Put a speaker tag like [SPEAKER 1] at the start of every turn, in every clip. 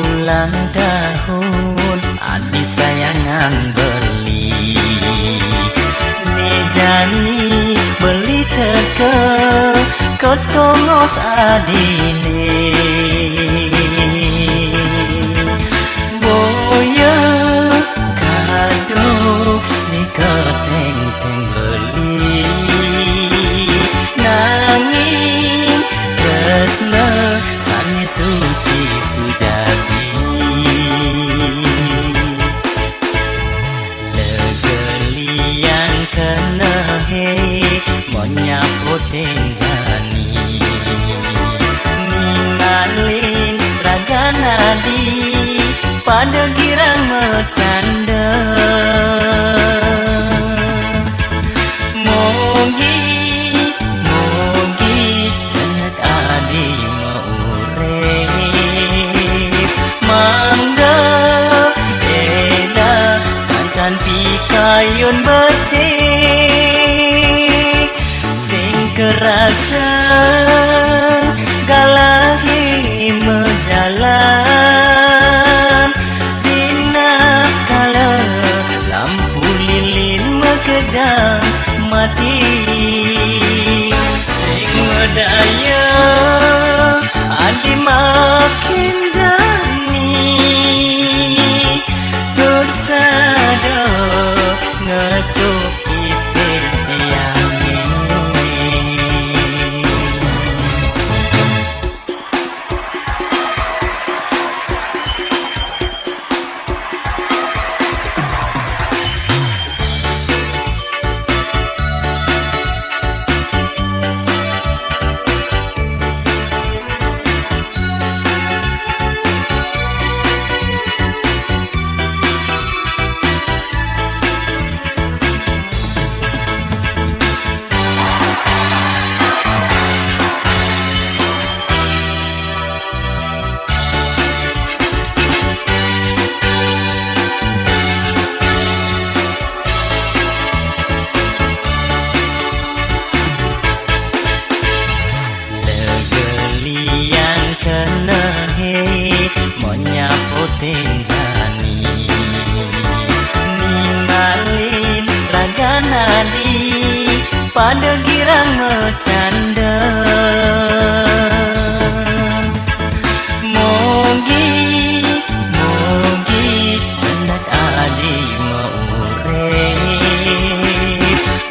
[SPEAKER 1] ulang tahun adik sayangan beli Nejani beli teke kotongos adine Boya kado ni keteng-teng beli Nanging resna sani suci sujati Legelian kena he menyapu tenjani Ningalin raga nadi pada girang bercanda Mogi cenet adi maurep Mangga eda kancan pikayun becek Sing kerasan galahi mejalan Dina kala lampu lilin mekejang mati Sing medaya adi makin jani Tutsada ngecuk ipin tiangin Kena he menyapu tenjani Ningalin raga nadi pada girang bercanda Mogi cenet adi maurep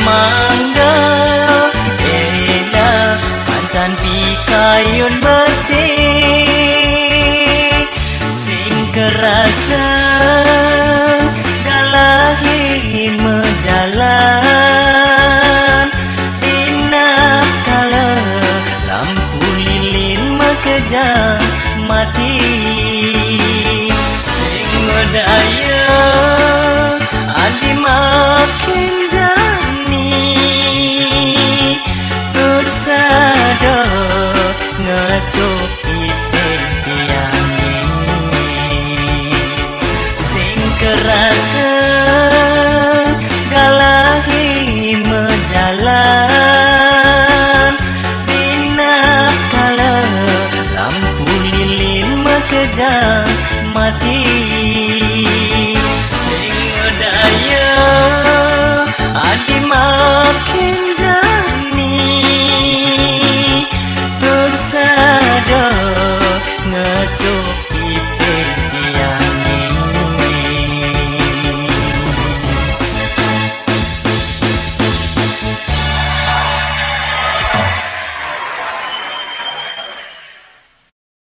[SPEAKER 1] Mangga eda kancan pikayun becek Kerasa galahi mejalan Dina kala lampu lilin mekejang mati Sing medaya adi makin jani Tutsada ngecuk ipin tiangin Kerasa galahi mejalan Dina kala lampu lilin mekejang mati